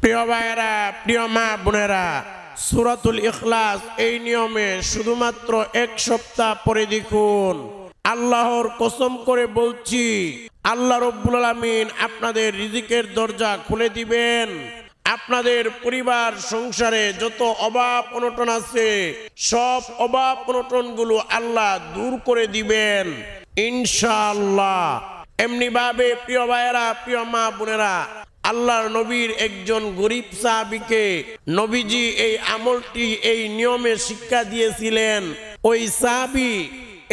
প্রিয় ভাইয়েরা, প্রিয় মা বোনেরা, সূরাতুল ইখলাস এই নিয়মে শুধুমাত্র 1 সপ্তাহ পরে দেখুন। আল্লাহর কসম করে বলছি, আল্লাহ রব্বুল আলামিন আপনাদের রিজিকের দরজা খুলে দিবেন। আপনাদের পরিবার সংসারে যত অভাব অনটন আছে, সব অভাব অনটনগুলো আল্লাহ দূর করে দিবেন ইনশাআল্লাহ। এমনি ভাবে প্রিয় ভাইয়েরা, প্রিয় মা বোনেরা, আল্লাহর নবীর একজন গরিব সাহাবীকে নবীজি এই আমলটি, এই নিয়মে শিক্ষা দিয়েছিলেন। ওই সাহাবী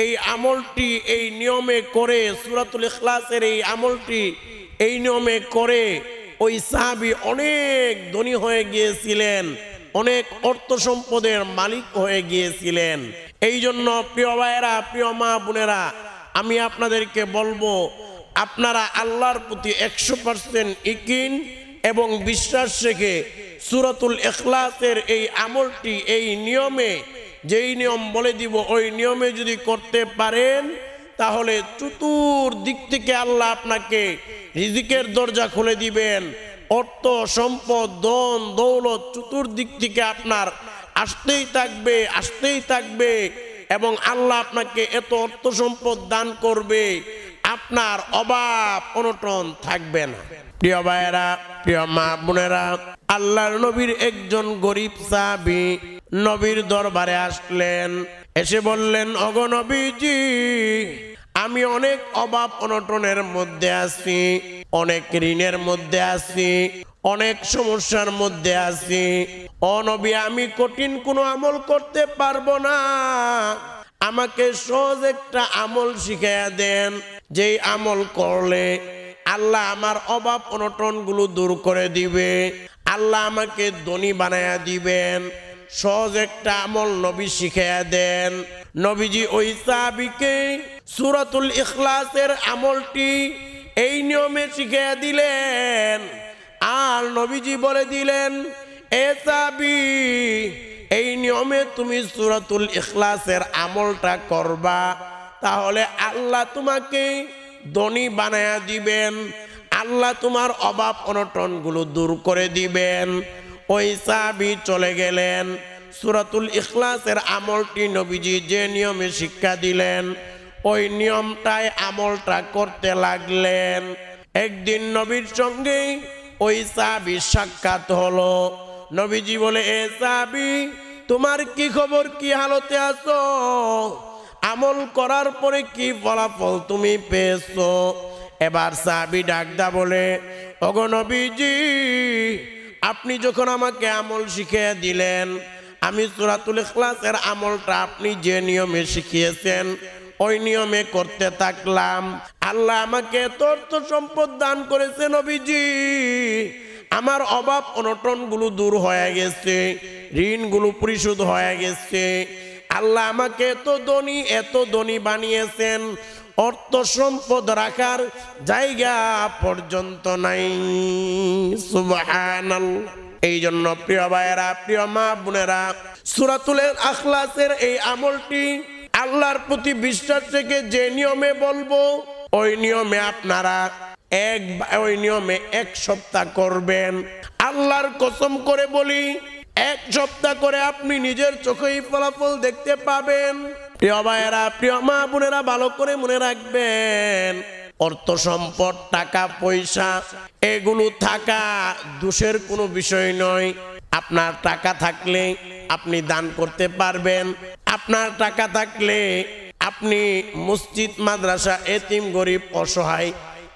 এই আমলটি এই নিয়মে করে, সূরাতুল ইখলাসের এই আমলটি এই নিয়মে করে ওই সাহাবী অনেক ধনী হয়ে গিয়েছিলেন, অনেক অর্থ সম্পদের মালিক হয়ে গিয়েছিলেন। এই জন্য প্রিয় ভাইয়েরা, প্রিয় মা বোনেরা, আমি আপনাদেরকে বলবো, আপনারা আল্লাহর প্রতি 100% ইকিন এবং বিশ্বাস রেখে সূরাতুল ইখলাসের এই আমলটি এই নিয়মে, যেই নিয়ম বলে দিব ওই নিয়মে যদি করতে পারেন, তাহলে চতুর্দিক থেকে আল্লাহ আপনাকে রিজিকের দরজা খুলে দিবেন। অর্থ সম্পদ, ধন দৌলত চতুর্দিক থেকে আপনার আসতেই থাকবে, আসতেই থাকবে, এবং আল্লাহ আপনাকে এত অর্থ সম্পদ দান করবে, আপনার অভাব অনটন থাকবে না। প্রিয় ভাইয়েরা, প্রিয় মা বোনেরা, আল্লাহর নবীর একজন গরিব সাহাবী নবীর দরবারে আসলেন। এসে বললেন, ওগো নবীজি, আমি অনেক অভাব অনটনের মধ্যে আছি, অনেক ঋণের মধ্যে আছি, অনেক সমস্যার মধ্যে আছি। ও নবী, আমি কঠিন কোনো আমল করতে পারবো না, আমাকে সহজ একটা আমল শিখাইয়া দেন, যেই আমল করলে আল্লাহ আমার অভাব অনটন গুলো দূর করে দিবে, আল্লাহ আমাকে ধনী বানায়া দিবেন। সহজ একটা আমল নবী শিখাইয়া দেন। নবীজি ওই সাহাবীকে সূরাতুল ইখলাসের আমলটি এই নিয়মে শিখাইয়া দিলেন। আর নবীজি বলে দিলেন, এ সাহাবী, এই নিয়মে তুমি সূরাতুল ইখলাসের আমলটা করবা, তাহলে আল্লাহ তোমাকে ধনী বানায়া দিবেন, আল্লাহ তোমার অভাব অনটন গুলো দূর করে দিবেন। ওই সাহাবী চলে গেলেন। সূরাতুল ইখলাসের আমলটি নবীজি যে নিয়মে শিক্ষা দিলেন, ওই নিয়মটাই আমলটা করতে লাগলেন। একদিন নবীর সঙ্গে ওই সাহাবীর সাক্ষাৎ হলো। নবীজি বলে, এ সাহাবী, তোমার কি খবর, কি হালতে আছো, আমল করার পরে কি ফলাফল তুমি পেয়েছো? এবার সাহাবী ডাকদা বলে, ওগো নবীজি, আপনি যখন আমাকে আমল শিখিয়ে দিলেন, আমি সূরাতুল ইখলাসের আমলটা আপনি যে নিয়মে শিখিয়েছেন ওই নিয়মে করতে থাকলাম। আল্লাহ আমাকে অর্থ সম্পদ দান করেছে নবীজি, আমার অভাব অনটন গুলো দূর হয়ে গেছে, ঋণ গুলো পরিশোধ হয়ে গেছে। আল্লাহ আমাকে এত ধনী বানিয়েছেন, অর্থ সম্পদ রাখার জায়গা পর্যন্ত নাই। সুবহানাল্লাহ। এই জন্য প্রিয় ভাইয়েরা, প্রিয় মা বোনেরা, সূরাতুল ইখলাসের এই আমলটি আল্লাহর প্রতি বিশ্বাস থেকে যে নিয়মে বলবো ওই নিয়মে আপনারা ওই নিয়মে 1 সপ্তাহ করবেন। আল্লাহর কসম করে বলি, 1 সপ্তাহ করে আপনি নিজের চোখেই ফলাফল দেখতে পাবেন। প্রিয় ভাইয়েরা, প্রিয় মা বোনেরা, ভালো করে মনে রাখবেন, অর্থ সম্পদ, টাকা পয়সা এগুলো থাকা দোষের কোনো বিষয় নয়। আপনার টাকা থাকলে আপনি দান করতে পারবেন, আপনার টাকা থাকলে আপনি মসজিদ, মাদ্রাসা, এতিম, গরিব, অসহায়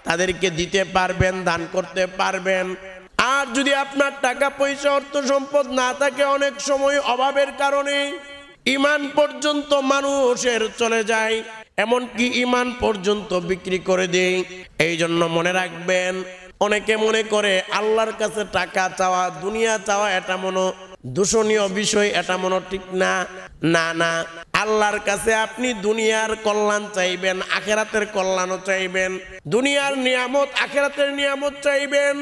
তাদেরকে দিতে পারবেন, দান করতে পারবেন। আর যদি আপনার টাকা পয়সা, অর্থ সম্পদ না থাকে, অনেক সময় অভাবের কারণে ঈমান পর্যন্ত মানুষের চলে যায়, এমনকি ঈমান পর্যন্ত বিক্রি করে দেয়। এই জন্য মনে রাখবেন, অনেকে মনে করে আল্লাহর কাছে টাকা চাওয়া, দুনিয়া চাওয়া এটা মনে দূষণীয় বিষয়, এটা মনে ঠিক না। না না, আল্লাহর কাছে আপনি দুনিয়ার কল্যাণ চাইবেন, আখিরাতের কল্যাণও চাইবেন, দুনিয়ার নিয়ামত, আখিরাতের নিয়ামত চাইবেন।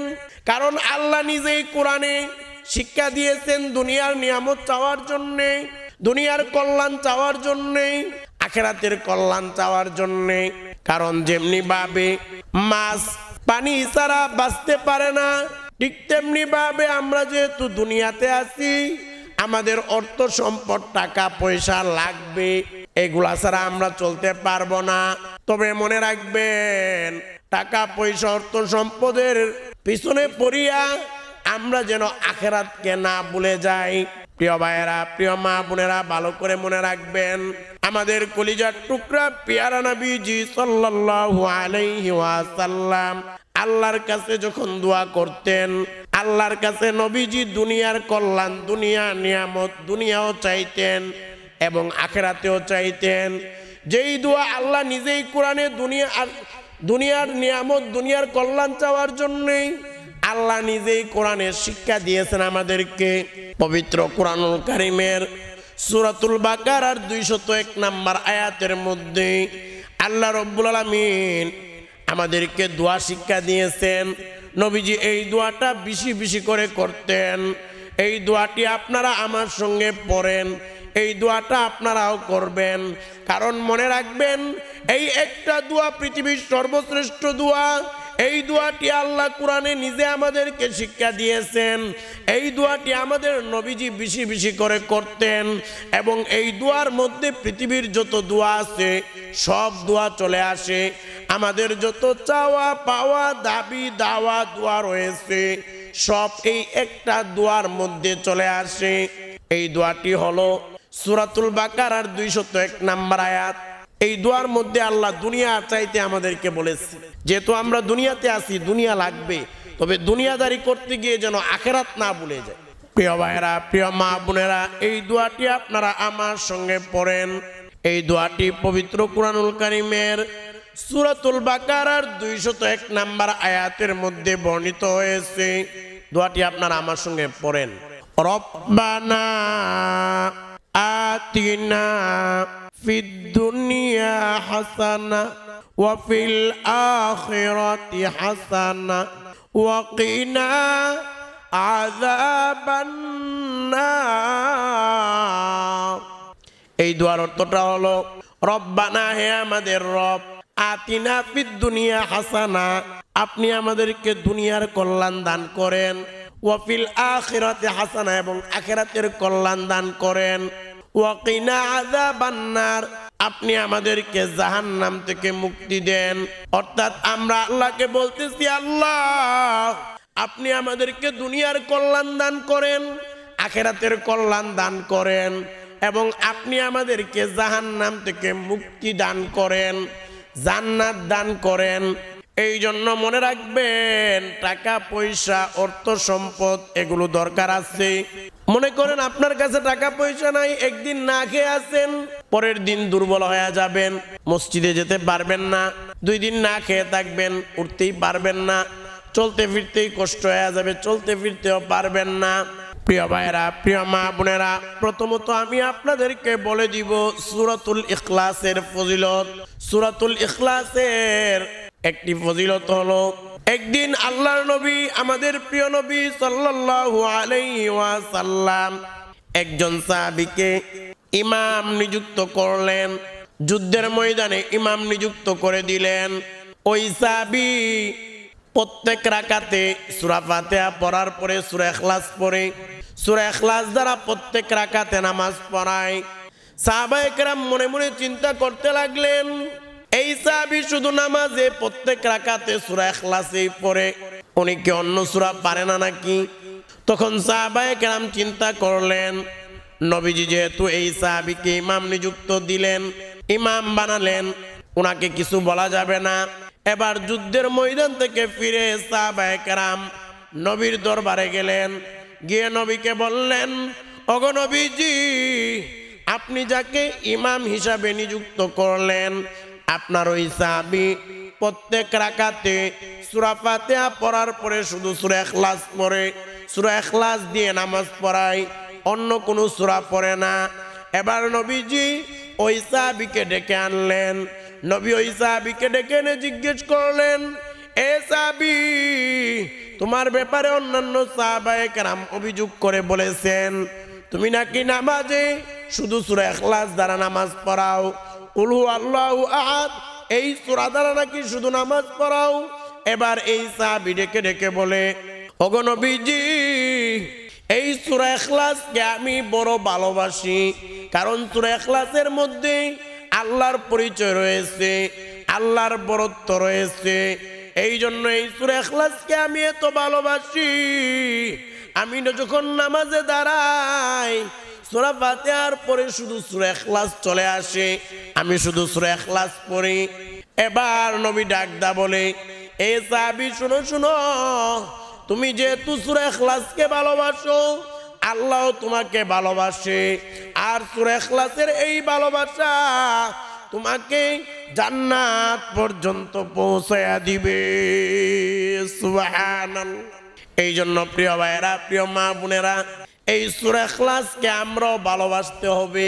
কারণ আল্লাহ নিজেই কোরআনে শিক্ষা দিয়েছেন দুনিয়ার নিয়ামত চাওয়ার জন্যে, দুনিয়ার কল্যাণ চাওয়ার জন্যে, আখিরাতের কল্যাণ চাওয়ার জন্যে। কারণ যেমনি ভাবে মাছ পানি ছাড়া বাঁচতে পারে না, ঠিক তেমনি ভাবে আমরা যেহেতু দুনিয়াতে আছি, আমাদের অর্থ সম্পদ টাকা পয়সা লাগবে, এগুলা ছাড়া আমরা চলতে পারবো না। তবে মনে রাখবেন, টাকা পয়সা অর্থ সম্পদের পিছনে পড়িয়া আমরা যেন আখিরাতকে না ভুলে যাই। প্রিয় ভাইয়েরা, প্রিয় মা বোনেরা, ভালো করে মনে রাখবেন, আমাদের কলিজার টুকরা পেয়ারা নবীজি সাল্লাল্লাহু আলাইহি ওয়াসাল্লাম আল্লাহর কাছে যখন দোয়া করতেন, আল্লাহর কাছে নবীজি দুনিয়ার কল্যাণ, দুনিয়ার নিয়ামত, দুনিয়াও চাইতেন এবং আখিরাতেও চাইতেন। যেই দোয়া আল্লাহ নিজেই কোরআনে দুনিয়ার নিয়ামত, দুনিয়ার কল্যাণ চাওয়ার জন্যই আল্লাহ নিজেই কোরআনের শিক্ষা দিয়েছেন আমাদেরকে। পবিত্র কোরআনুল কারীমের সূরাতুল বাকারার 201 নম্বর আয়াতের মধ্যে আল্লাহ রব্বুল আলামিন আমাদেরকে দোয়া শিক্ষা দিয়েছেন। নবীজি এই দোয়াটা বেশি বেশি করে করতেন। এই দোয়াটি আপনারা আমার সঙ্গে পড়েন, এই দোয়াটা আপনারাও করবেন। কারণ মনে রাখবেন, এই একটা দোয়া পৃথিবীর সর্বশ্রেষ্ঠ দোয়া। এই দোয়াটি আল্লাহ কোরআনে নিজে আমাদেরকে শিক্ষা দিয়েছেন। এই দোয়াটি আমাদের নবীজি বেশি বেশি করে করতেন এবং এই দোয়ার মধ্যে পৃথিবীর যত দোয়া আছে সব দোয়া চলে আসে। আমাদের যত চাওয়া পাওয়া দাবি দাওয়া দোয়া রয়েছে সব এই একটা দোয়ার মধ্যে চলে আসে। এই দোয়াটি হলো সূরাতুল বাকারার 201 নম্বর আয়াত। এই দোয়ার মধ্যে আল্লাহ দুনিয়া চাইতে আমাদেরকে বলেছে। যেহেতু আমরা দুনিয়াতে আছি, দুনিয়া লাগবে, তবে দুনিয়াদারি করতে গিয়ে যেন আখিরাত না ভুলে যায়। প্রিয় ভাইরা, প্রিয় মা বোনেরা, এই দোয়াটি আপনারা আমার সঙ্গে পড়েন। এই দোয়াটি পবিত্র কোরআনুল কারীমের সূরাতুল বাকারার 201 নম্বর আয়াতের মধ্যে বর্ণিত হয়েছে। দোয়াটি আপনারা আমার সঙ্গে পড়েন। রব্বানা আতিনা ফিদ দুনিয়া হাসানা ওয়া ফিল আখিরাতি হাসানা ওয়া কিনা আযাবান নার। এই দোয়ার অর্থটা হলো, রব্বানা, হে আমাদের রব, আতিনা ফিদ দুনিয়া হাসানা, আপনি আমাদেরকে দুনিয়ার কল্যাণ দান করেন, ওয়া ফিল আখিরাতি হাসানা, এবং আখিরাতের কল্যাণ দান করেন, ওয়া কিনা আযাবান নার, আপনি আমাদেরকে জাহান্নাম থেকে মুক্তি দেন। অর্থাৎ আমরা আল্লাহকে বলতেছি, আল্লাহ আপনি আমাদেরকে দুনিয়ার কল্যাণ দান করেন, আখিরাতের কল্যাণ দান করেন এবং আপনি আমাদেরকে জাহান্নাম থেকে মুক্তি দান করেন, জান্নাত দান করেন। এই জন্য মনে রাখবেন, টাকা পয়সা অর্থ সম্পদ এগুলো দরকার আছে। মনে করেন আপনার কাছে টাকা পয়সা নাই, একদিন না খেয়ে আছেন, পরের দিন দুর্বল হয়ে যাবেন, মসজিদে যেতে পারবেন না, 2 দিন না খেয়ে থাকবেন, উঠতেই পারবেন না, চলতে ফিরতেই কষ্ট হয়ে যাবে, চলতে ফিরতেও পারবেন না। প্রিয় ভাইরা, প্রিয় মা বোনেরা, প্রথমত আমি আপনাদেরকে বলে দিব সূরাতুল ইখলাসের ফজিলত। সূরাতুল ইখলাসের একটি ফজিলত হলো, একদিন আল্লাহর নবী, আমাদের প্রিয় নবী সাল্লাল্লাহু আলাইহি ওয়াসাল্লাম একজন সাহাবীকে ইমাম নিযুক্ত করলেন, যুদ্ধের ময়দানে ইমাম নিযুক্ত করে দিলেন। ওই সাহাবী প্রত্যেক রাকাতে সূরা ফাতিহা পড়ার পরে সূরা ইখলাস পড়ে, সূরা ইখলাস দ্বারা প্রত্যেক রাকাতে নামাজ পড়ায়। সাহাবায়ে কেরাম মনে মনে চিন্তা করতে লাগলেন, এই সাহাবী শুধু নামাজে প্রত্যেক রাকাতে সূরা ইখলাসই পড়ে, উনি কি অন্য সূরা পারে না নাকি? তখন সাহাবায়ে কেরাম চিন্তা করলেন, নবীজি যেহেতু এই সাহাবীকে ইমাম নিযুক্ত দিলেন, ইমাম বানালেন, ওনাকে কিছু বলা যাবে না। এবার যুদ্ধের ময়দান থেকে ফিরে সাহাবায়ে কেরাম নবীর দরবারে গেলেন, গিয়ে নবীকে বললেন, ওগো নবীজি, আপনি যাকে ইমাম হিসাবে নিযুক্ত করলেন, আপনার ওই সাহাবী প্রত্যেক রাকাতে সূরা ফাতিহা পড়ার পরে শুধু সূরা ইখলাস পড়ে, সূরা ইখলাস দিয়ে নামাজ পড়ায়, অন্য কোনো সূরা পড়ে না। এবার নবীজি ওই সাহাবীকে ডেকে আনলেন। নবী ওই সাহাবীকে ডেকে এনে জিজ্ঞেস করলেন, এ সাহাবী, তোমার ব্যাপারে অন্যান্য সাহাবায়ে কেরাম অভিযোগ করে বলেছেন, তুমি নাকি নামাজে শুধু সূরা ইখলাস দ্বারা নামাজ পড়াও, কুল হু আল্লাহু আহাদ এই সূরা দ্বারা নাকি শুধু নামাজ পড়াও। এবার এই সাহাবী ডেকে ডেকে বলে, ওগো নবীজি, এই সূরা ইখলাসকে আমি বড় ভালোবাসি, কারণ সূরা ইখলাসের মধ্যে আল্লাহর পরিচয় রয়েছে, আল্লাহর বরত্ব রয়েছে। এই জন্য এই সূরা ইখলাসকে আমি এত ভালোবাসি। আমি যখন নামাজে দাঁড়াই, সূরা ফাতিহার পরে শুধু সূরা ইখলাস চলে আসে, আমি শুধু সূরা ইখলাস পড়ি। এবার নবী ডাকদা বলে, এ সাহাবী শুনো শুনো, তুমি যেহেতু সূরা ইখলাসকে ভালোবাসো, আল্লাহ তোমাকে ভালোবাসে। আর সূরা ইখলাসের এই ভালোবাসা তোমাকে জান্নাত পর্যন্ত পৌঁছায়া দিবে। সুবহানাল্লাহ। এই জন্য প্রিয় ভাইরা, প্রিয় মা বোনেরা, এই সূরা ইখলাসকে আমরাও ভালোবাসতে হবে।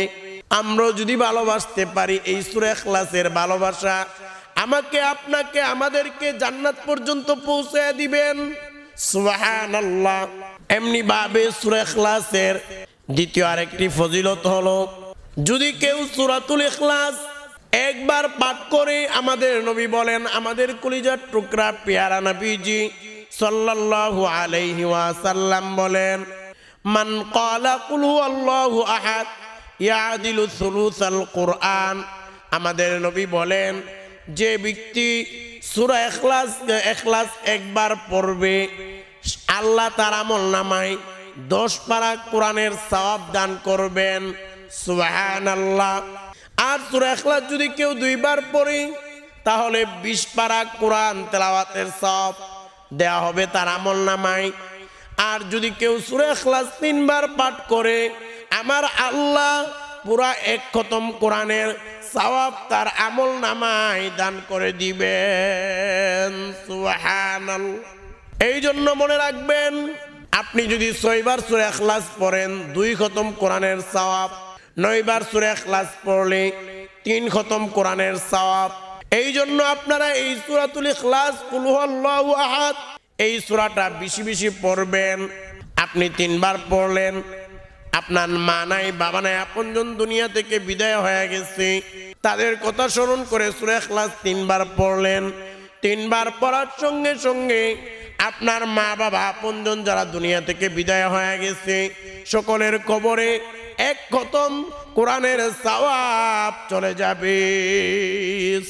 আমরা যদি ভালোবাসতে পারি, এই সূরা ইখলাসের ভালোবাসা আমাকে, আপনাকে, আমাদেরকে জান্নাত পর্যন্ত পৌঁছায়া দিবেন। সুবহানাল্লাহ। এমনি ভাবে সূরা ইখলাসের দ্বিতীয় আরেকটি ফজিলত হলো, যদি কেউ সূরাতুল ইখলাস একবার পাঠ করে, আমাদের নবী বলেন, আমাদের কলিজার টুকরা পেয়ারা নবীজি সাল্লাল্লাহু আলাইহি ওয়াসাল্লাম বলেন, মান ক্বালা কুল হুয়াল্লাহু আহাদ ইয়াদিলু সুলুসাল কুরআন। আমাদের নবী বলেন, যে ব্যক্তি সূরা ইখলাস একবার পড়বে, আল্লাহ তার আমলনামায় 10 পারা কোরআনের সওয়াব দান করবেন। সুবহানাল্লাহ। আর সূরা ইখলাস যদি কেউ 2 বার পড়ে, তাহলে 20 পারা কোরআন তেলাওয়াতের সওয়াব দেয়া হবে তার আমলনামায়। আর যদি কেউ সূরা ইখলাস 3 বার পাঠ করে, আমার আল্লাহ পুরা 1 খতম কোরআনের সওয়াব তার আমলনামায় দান করে দিবেন। সুবহানাল্লাহ। এই জন্য মনে রাখবেন, আপনি যদি 6 বার সূরা ইখলাস পড়েন, 2 খতম কোরআনের সওয়াব। 9 বার সূরা ইখলাস পড়লে 3 খতম কোরআনের সওয়াব। এই জন্য আপনারা এই সূরাতুল ইখলাস কুল হুয়াল্লাহু আহাদ, এই সূরাটা বেশি বেশি পড়বেন। আপনি 3 বার পড়লেন, আপনার মা নাই, বাবা নাই, আপনজন দুনিয়া থেকে বিদায় হয়ে গেছে, তাদের কথা স্মরণ করে সূরা ইখলাস 3 বার পড়লেন। 3 বার পড়ার সঙ্গে সঙ্গে আপনার মা বাবা আপনজন যারা দুনিয়া থেকে বিদায় হয়ে গেছে, সকলের কবরে 1 খতম কোরআনের সওয়াব চলে যাবে।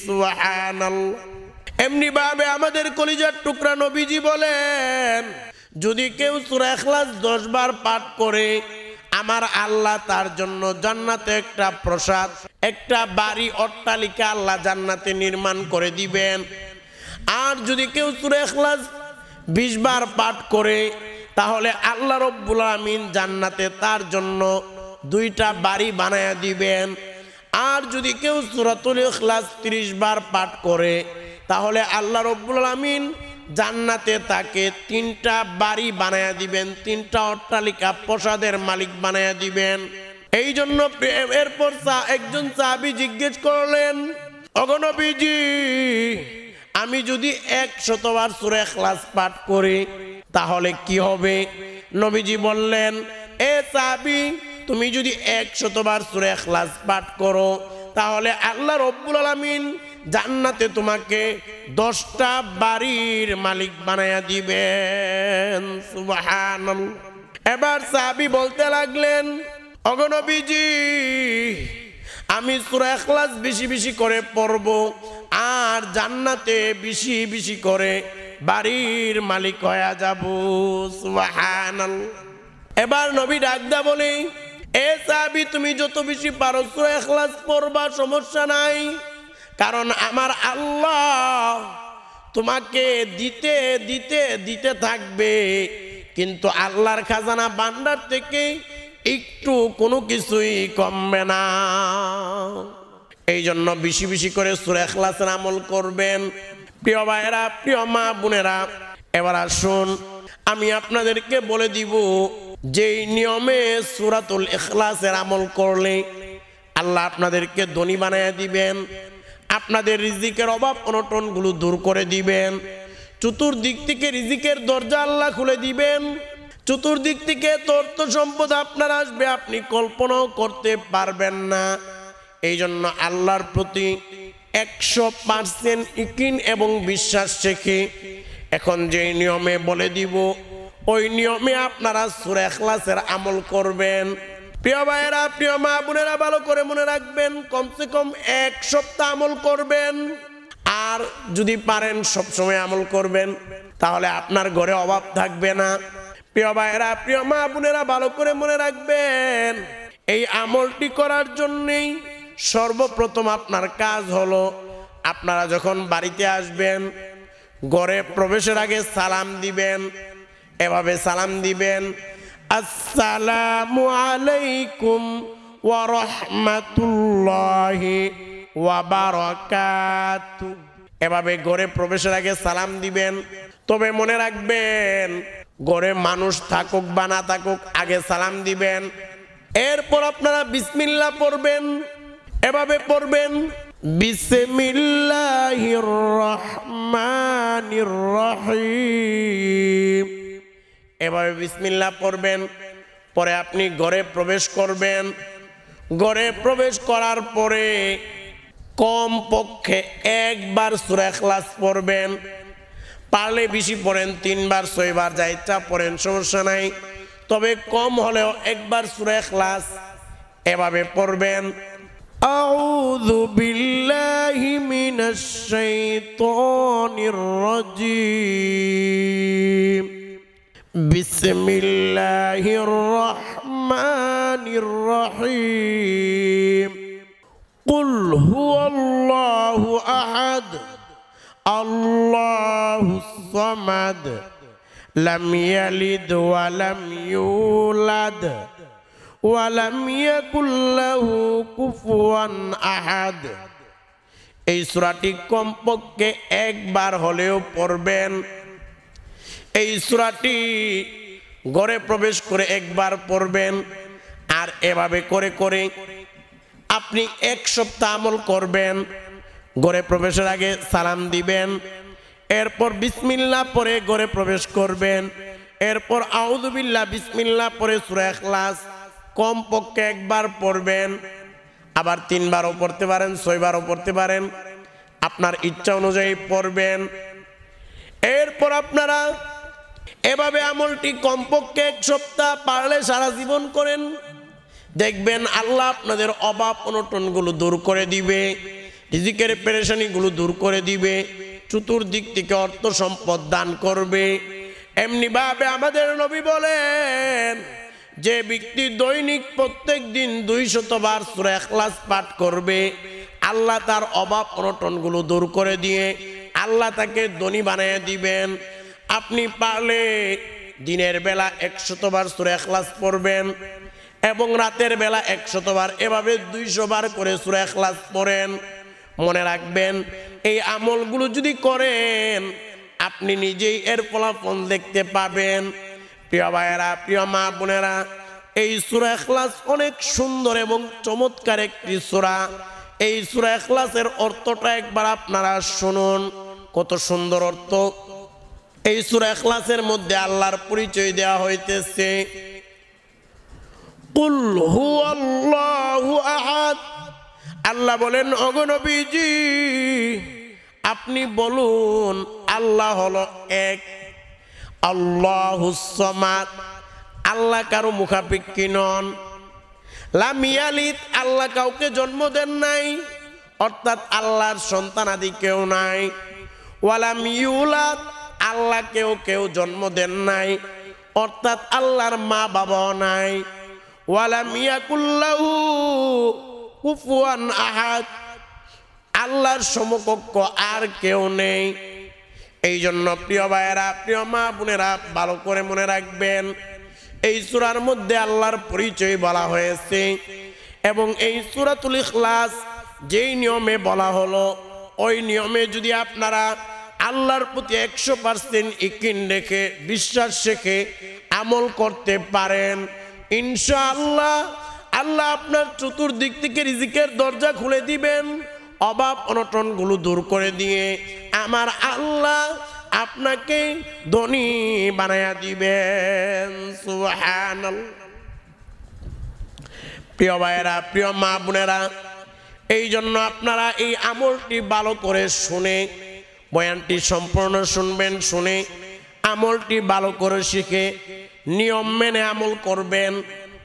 সুবহানাল্লাহ। এমনি ভাবে আমাদের কলিজার টুকরা নবীজি বলেন, যদি কেউ সূরা ইখলাস 10 বার পাঠ করে, আমার আল্লাহ তার জন্য জান্নাতে একটা প্রসাদ, একটা বাড়ি, অট্টালিকা আল্লাহ জান্নাতে নির্মাণ করে দিবেন। আর যদি কেউ সূরা ইখলাস 20 বার পাঠ করে, তাহলে আল্লাহ রব্বুল আমিন জান্নাতে তার জন্য 2টা বাড়ি বানায়া দিবেন। আর যদি কেউ সূরাতুল ইখলাস 30 বার পাঠ করে, তাহলে আল্লাহ রব্বুল আমিন জান্নাতে তাকে 3টা বাড়ি বানায়া দিবেন, 3টা অট্টালিকা, প্রাসাদের মালিক বানায়া দিবেন। এই জন্য এরপর একজন সাহাবী জিজ্ঞেস করলেন, ওগো নবীজি, আমি যদি 100 বার সূরা ইখলাস পাঠ করি, তাহলে কি হবে? নবীজি বললেন, এ সাহাবী, তুমি যদি 100 বার সূরা ইখলাস পাঠ করো, তাহলে আল্লাহ রব্বুল আলামিন জান্নাতে তোমাকে 10টা বাড়ির মালিক বানায়া দিবেন। সুবহানাল্লাহ। এবার সাহাবী বলতে লাগলেন, ওগো নবীজি, আমি সূরা ইখলাস বেশি বেশি করে পড়ব, আর জান্নাতে বেশি বেশি করে বাড়ির মালিক হয়ে যাব। সুবহানাল্লাহ। এবার নবী ডাকদা বলে, এ সাহাবী, তুমি যত বেশি পারো সূরা ইখলাস পড়বা, সমস্যা নাই, কারণ আমার আল্লাহ তোমাকে দিতে দিতে দিতে থাকবে, কিন্তু আল্লাহর খাজানা ভান্ডার থেকে একটু কোনো কিছুই কমবে না। এই জন্য বেশি বেশি করে সূরা ইখলাসের আমল করবেন। প্রিয় ভাইয়েরা, প্রিয় মা বোনেরা, এবার আসুন আমি আপনাদেরকে বলে দিব, যেই নিয়মে সূরাতুল ইখলাসের আমল করলে আল্লাহ আপনাদেরকে ধনী বানায়া দিবেন, আপনাদের রিজিকের অভাব অনটনগুলো দূর করে দিবেন, চতুর্দিক থেকে রিজিকের দরজা আল্লাহ খুলে দিবেন, চতুর্দিক থেকে অর্থ সম্পদ আপনার আসবে, আপনি কল্পনাও করতে পারবেন না। এই জন্য আল্লাহর প্রতি 100% ইকিন এবং বিশ্বাস রেখে এখন যে নিয়মে বলে দিব, ওই নিয়মে আপনারা সূরা ইখলাসের আমল করবেন। প্রিয় ভাইয়েরা, প্রিয় মা বোনেরা, ভালো করে মনে রাখবেন, কমসে কম 1 সপ্তাহ আমল করবেন। আর যদি পারেন সবসময় আমল করবেন, তাহলে আপনার ঘরে অভাব থাকবে না। প্রিয় ভাইয়েরা, প্রিয় মা বোনেরা, ভালো করে মনে রাখবেন, এই আমলটি করার জন্যই সর্বপ্রথম আপনার কাজ হলো, আপনারা যখন বাড়িতে আসবেন, ঘরে প্রবেশের আগে সালাম দিবেন। এভাবে সালাম দিবেন, আসসালামু আলাইকুম ওয়া রাহমাতুল্লাহি ওয়া বারাকাতুহু। এভাবে ঘরে প্রবেশের আগে সালাম দিবেন। তবে মনে রাখবেন, ঘরে মানুষ থাকুক বা না থাকুক, আগে সালাম দিবেন। এরপর আপনারা বিসমিল্লাহ পড়বেন। এভাবে পড়বেন, বিসমিল্লাহির রহমানির রহিম। এভাবে বিসমিল্লাহ পড়বেন। পরে আপনি ঘরে প্রবেশ করবেন। ঘরে প্রবেশ করার পরে কমপক্ষে 1 বার সূরা ইখলাস পড়বেন। পারলে বেশি পড়েন, 3 বার 6 বার যা ইচ্ছা পড়েন, সমস্যা নাই। তবে কম হলেও 1 বার সূরা ইখলাস এভাবে পড়বেন, আউযু বিল্লাহি মিনাশ শাইতানির রাজীম, বিসমিল্লাহির রহমানির রহিম, কুল হুয়াল্লাহু আহাদ, আল্লাহুস সামাদ, লাম ইয়ালিদ ওয়া লাম ইউলাদ ওয়া লাম ইয়াকুল লাহু কুফুয়ান আহাদ। এই সূরাটি কমপক্ষে 1 বার হলেও পড়বেন। এই সূরাটি ঘরে প্রবেশ করে 1 বার পড়বেন। আর এভাবে করে করে আপনি 1 সপ্তাহ আমল করবেন। ঘরে প্রবেশের আগে সালাম দিবেন, এরপর বিসমিল্লাহ পরে ঘরে প্রবেশ করবেন, এরপর আউযু বিল্লাহ বিসমিল্লাহ পরে সূরা ইখলাস কমপক্ষে 1 বার পড়বেন। আবার 3 বারও পড়তে পারেন, 6 বারও পড়তে পারেন, আপনার ইচ্ছা অনুযায়ী পড়বেন। এরপর আপনারা এভাবে আমলটি কমপক্ষে 1 সপ্তাহ, পারলে সারা জীবন করেন। দেখবেন আল্লাহ আপনাদের অভাব অনটনগুলো দূর করে দিবে, রিজিকের পেরেশানিগুলো দূর করে দিবে, চতুর্দিক থেকে অর্থ সম্পদ দান করবে। এমনি ভাবে আমাদের নবী বলেন, যে ব্যক্তি দৈনিক প্রত্যেক দিন 200 বার সূরা ইখলাস পাঠ করবে, আল্লাহ তার অভাব অনটনগুলো দূর করে দিয়ে আল্লাহ তাকে ধনী বানিয়ে দিবেন। আপনি পারলে দিনের বেলা 100 বার সূরা ইখলাস পড়বেন এবং রাতের বেলা 100 বার, এভাবে 200 বার করে সূরা ইখলাস পড়েন। মনে রাখবেন, এই আমলগুলো যদি করেন, আপনি নিজেই এর ফলাফল দেখতে পাবেন। প্রিয় ভাইয়েরা, প্রিয় মা বোনেরা, এই সূরা ইখলাস অনেক সুন্দর এবং চমৎকার একটি সূরা। এই সূরা ইখলাসের অর্থটা একবার আপনারা শুনুন, কত সুন্দর অর্থ। এই সূরা ইখলাসের মধ্যে আল্লাহর পরিচয় দেওয়া হইতেছে, কুল হুয়াল্লাহু আহাদ। আল্লাহ বলেন, ওগো নবীজি আপনি বলুন, আল্লাহ হলো এক, আল্লাহুস সামাদ, আল্লাহ কারো মুখাপেক্ষী নন, লাম ইয়ালিদ, আল্লাহ কাউকে জন্ম দেন নাই, অর্থাৎ আল্লাহর সন্তানাদি কেউ নাই, ওয়া লাম ইউলাদ, আল্লাহ কেউ জন্ম দেন নাই, অর্থাৎ আল্লাহর মা বাবাও নাই, ওয়া লাম ইয়াকুল লাহু কুফুয়ান আহাদ, আল্লাহর সমকক্ষ আর কেউ নেই। এই জন্য প্রিয় ভাইয়েরা, প্রিয় মা বোনেরা, ভালো করে মনে রাখবেন, এই সূরার মধ্যে আল্লাহর পরিচয় বলা হয়েছে। এবং এই সূরাতুল ইখলাস যেই নিয়মে বলা হলো, ওই নিয়মে যদি আপনারা আল্লাহর প্রতি 100% ইকিন রেখে, বিশ্বাস রেখে আমল করতে পারেন, ইনশাআল্লাহ আল্লাহ আপনার চতুর্দিক থেকে রিজিকের দরজা খুলে দিবেন, অভাব অনটনগুলো দূর করে দিয়ে আমার আল্লাহ আপনাকে ধনী বানায়া দিবেন। সুবহানাল্লাহ। প্রিয় ভাইয়েরা, প্রিয় মা বোনেরা, এই জন্য আপনারা এই আমলটি ভালো করে শুনে, বয়ানটি সম্পূর্ণ শুনবেন, শুনে আমলটি ভালো করে শিখে নিয়ম মেনে আমল করবেন।